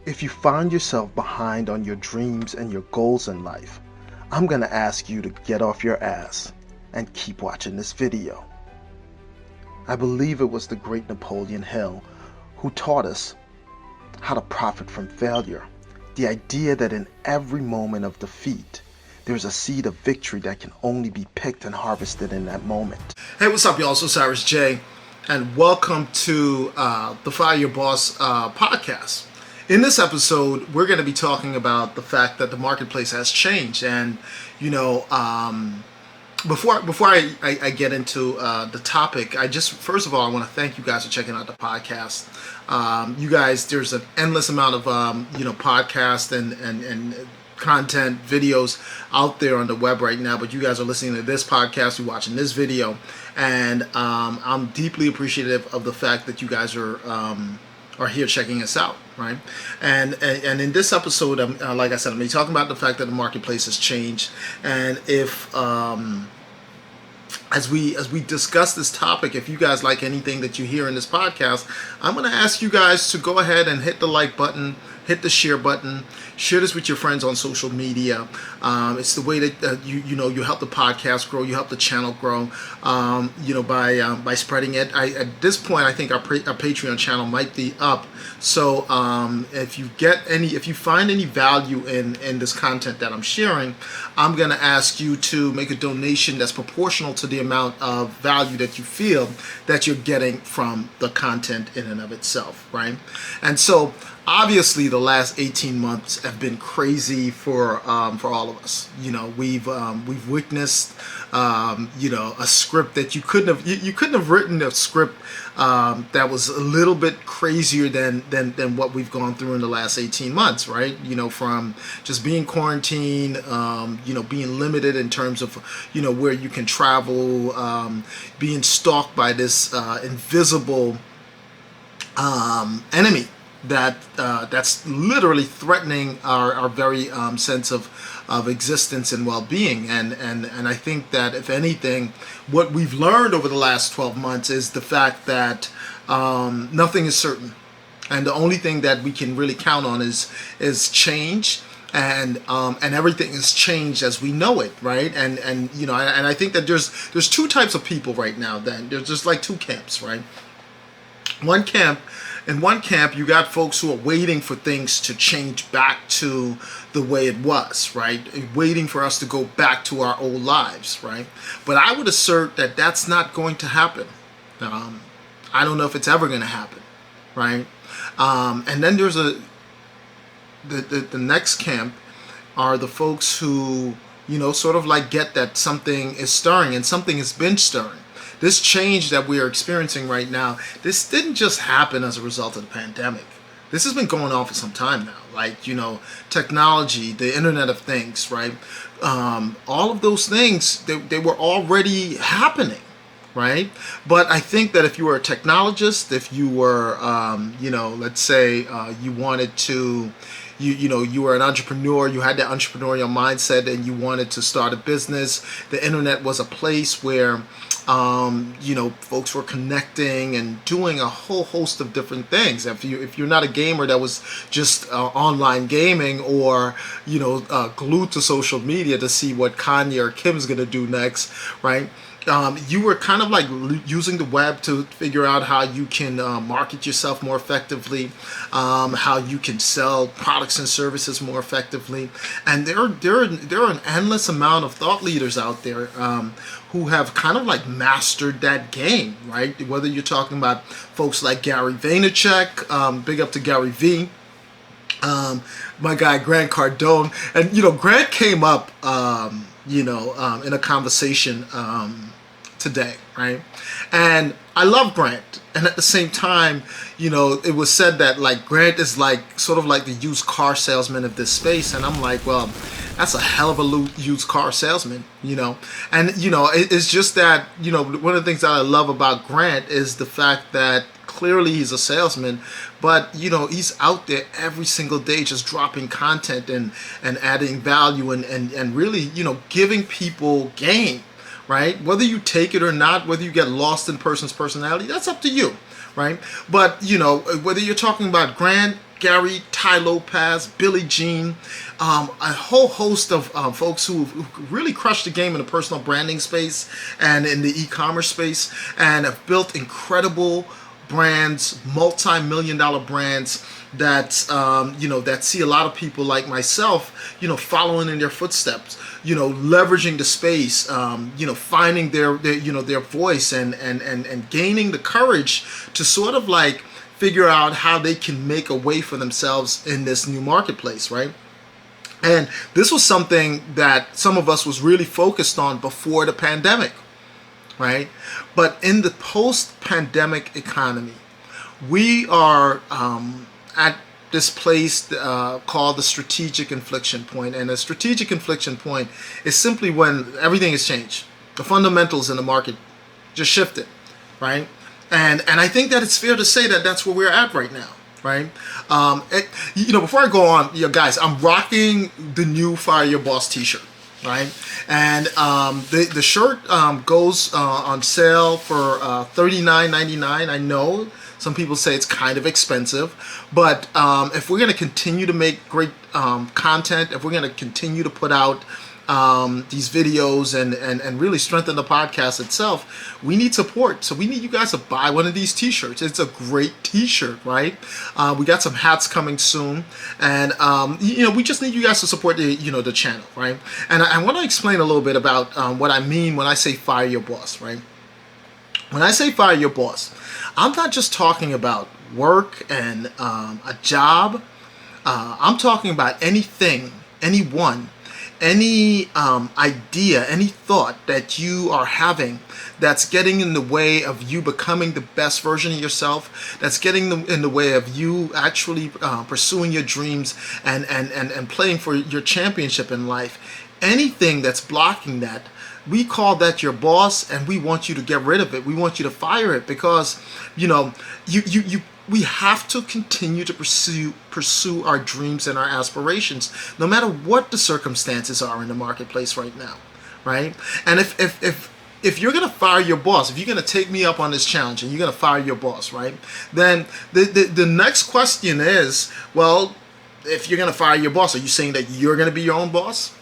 If you find yourself behind on your dreams and your goals in life, I'm going to ask you to get off your ass and keep watching this video. I believe it was the great Napoleon Hill who taught us how to profit from failure. The idea that in every moment of defeat, there's a seed of victory that can only be picked and harvested in that moment. Hey, what's up, y'all? It's Osiris-J, and welcome to the Fire Your Boss podcast. In this episode, we're going to be talking about the fact that the marketplace has changed. And, before I get into the topic, first of all, I want to thank you guys for checking out the podcast. You guys, there's an endless amount of, podcasts and content videos out there on the web right now, but you guys are listening to this podcast, you're watching this video, and I'm deeply appreciative of the fact that you guys are here checking us out, right? And in this episode, like I said, I'm going to be talking about the fact that the marketplace has changed, and if as we discuss this topic, if you guys like anything that you hear in this podcast, I'm going to ask you guys to go ahead and hit the like button, hit the share button, share this with your friends on social media. It's the way that you help the podcast grow, you help the channel grow, by spreading it. At this point, I think our Patreon channel might be up. So if you find any value in this content that I'm sharing, I'm going to ask you to make a donation that's proportional to the amount of value that you feel that you're getting from the content in and of itself, right? And so obviously the last 18 months have been crazy for all of us. We've witnessed a script that you couldn't have written a script that was a little bit crazier than what we've gone through in the last 18 months, right? From just being quarantined, being limited in terms of where you can travel, being stalked by this invisible enemy that's literally threatening our very sense of existence and well-being, and I think that if anything, what we've learned over the last 12 months is the fact that nothing is certain, and the only thing that we can really count on is change, and everything has changed as we know it, right? And I think that there's two types of people right now. Then there's just like two camps, right? In one camp, you got folks who are waiting for things to change back to the way it was, right? Waiting for us to go back to our old lives, right? But I would assert that that's not going to happen. I don't know if it's ever going to happen, right? And then there's the next camp are the folks who, sort of like get that something is stirring, and something has been stirring. This change that we are experiencing right now, this didn't just happen as a result of the pandemic. This has been going on for some time now. Like, technology, the Internet of Things, right? All of those things, they were already happening, right? But I think that if you were a technologist, if you were, let's say you wanted to, you were an entrepreneur, you had that entrepreneurial mindset, and you wanted to start a business, the internet was a place where folks were connecting and doing a whole host of different things. If you're not a gamer that was just online gaming, or glued to social media to see what Kanye or Kim's gonna do next, right? You were kind of like using the web to figure out how you can market yourself more effectively, how you can sell products and services more effectively. And there are an endless amount of thought leaders out there who have kind of like mastered that game, right? Whether you're talking about folks like Gary Vaynerchuk, big up to Gary V, my guy Grant Cardone, and Grant came up in a conversation today, right? And I love Grant, and at the same time, it was said that like Grant is like sort of like the used car salesman of this space, and I'm like, well, that's a hell of a used car salesman, and it's just that one of the things that I love about Grant is the fact that clearly he's a salesman, but he's out there every single day just dropping content and adding value and really giving people game, right? Whether you take it or not, whether you get lost in a person's personality, that's up to you, right? But, whether you're talking about Grant, Gary, Ty Lopez, Billie Jean, a whole host of folks who really crushed the game in the personal branding space and in the e-commerce space, and have built incredible brands, multi-million-dollar brands that that see a lot of people like myself, following in their footsteps, leveraging the space, finding their voice and gaining the courage to sort of like figure out how they can make a way for themselves in this new marketplace, right? And this was something that some of us was really focused on before the pandemic, right? But in the post-pandemic economy, we are at this place called the strategic inflection point. And a strategic inflection point is simply when everything has changed. The fundamentals in the market just shifted, right? And I think that it's fair to say that that's where we're at right now, right? Before I go on, guys, I'm rocking the new Fire Your Boss t-shirt, right? And the shirt goes on sale for $39.99. I know some people say it's kind of expensive, but if we're going to continue to make great content, if we're going to continue to put out these videos and really strengthen the podcast itself, we need support. So we need you guys to buy one of these t-shirts. It's a great t-shirt, right? We got some hats coming soon, and we just need you guys to support the channel, right? And I want to explain a little bit about what I mean when I say fire your boss, right? When I say fire your boss, I'm not just talking about work and a job. I'm talking about anything, anyone, any idea, any thought that you are having that's getting in the way of you becoming the best version of yourself, that's getting in the way of you actually pursuing your dreams and playing for your championship in life. Anything that's blocking that, we call that your boss, and we want you to get rid of it. We want you to fire it, because we have to continue to pursue our dreams and our aspirations, no matter what the circumstances are in the marketplace right now, right? And if you're gonna fire your boss, if you're gonna take me up on this challenge and you're gonna fire your boss, right? Then the next question is, well, if you're gonna fire your boss, are you saying that you're gonna be your own boss,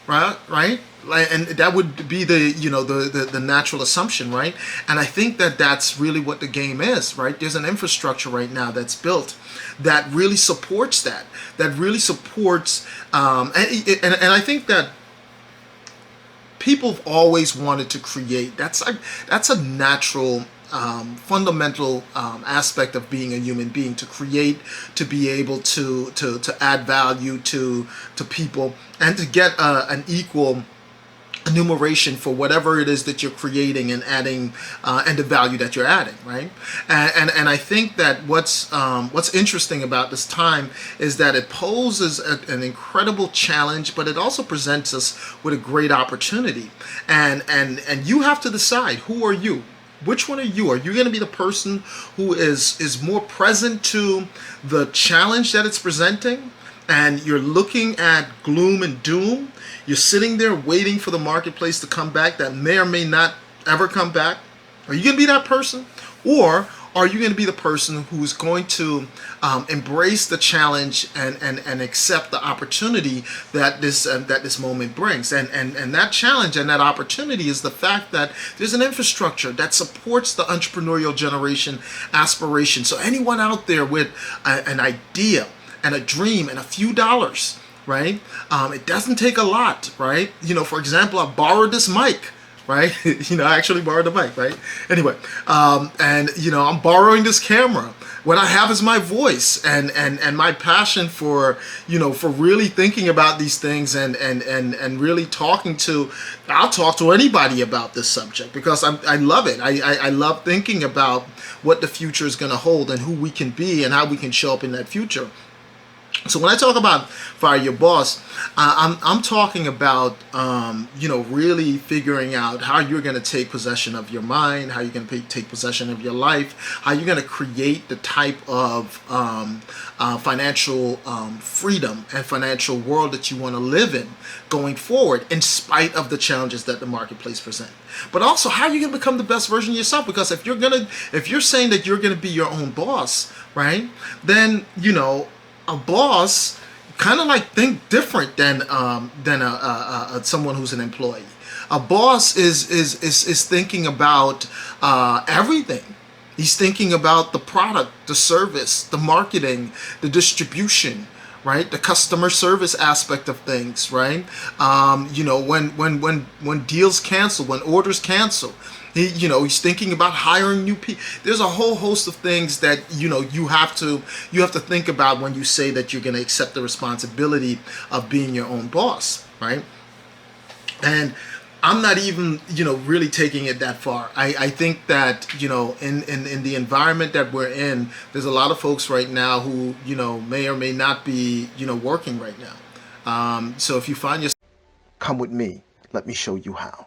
right? And that would be the natural assumption, right? And I think that that's really what the game is, right? There's an infrastructure right now that's built that really supports that really supports, and I think that people have always wanted to create. That's a natural, fundamental aspect of being a human being, to create, to be able to add value to people, and to get an equal enumeration for whatever it is that you're creating and adding, and the value that you're adding, right? And I think that what's interesting about this time is that it poses an incredible challenge, but it also presents us with a great opportunity. And you have to decide, who are you? Which one are you? Are you going to be the person who is more present to the challenge that it's presenting, and you're looking at gloom and doom? You're sitting there waiting for the marketplace to come back that may or may not ever come back? Are you going to be that person? Or are you going to be the person who's going to embrace the challenge and accept the opportunity that this moment brings? And that challenge and that opportunity is the fact that there's an infrastructure that supports the entrepreneurial generation aspiration. So anyone out there with an idea and a dream and a few dollars, right? It doesn't take a lot, right? For example, I borrowed this mic, right? I actually borrowed the mic, right? Anyway, and I'm borrowing this camera. What I have is my voice and my passion for really thinking about these things and really talking to. I'll talk to anybody about this subject because I love it. I love thinking about what the future is going to hold and who we can be and how we can show up in that future. So when I talk about fire your boss, I'm talking about really figuring out how you're going to take possession of your mind, how you're going to take possession of your life, how you're going to create the type of financial freedom and financial world that you want to live in going forward, in spite of the challenges that the marketplace present. But also how you can become the best version of yourself. Because if you're saying that you're gonna be your own boss, right? Then a boss kind of like think different than someone who's an employee. A boss is thinking about everything. He's thinking about the product, the service, the marketing, the distribution, right? The customer service aspect of things, right? When deals cancel, when orders cancel, he's thinking about hiring new people. There's a whole host of things that you have to think about when you say that you're going to accept the responsibility of being your own boss, right? And I'm not even really taking it that far. I think that in the environment that we're in, there's a lot of folks right now who may or may not be working right now. So if you find yourself, Come with me. Let me show you how.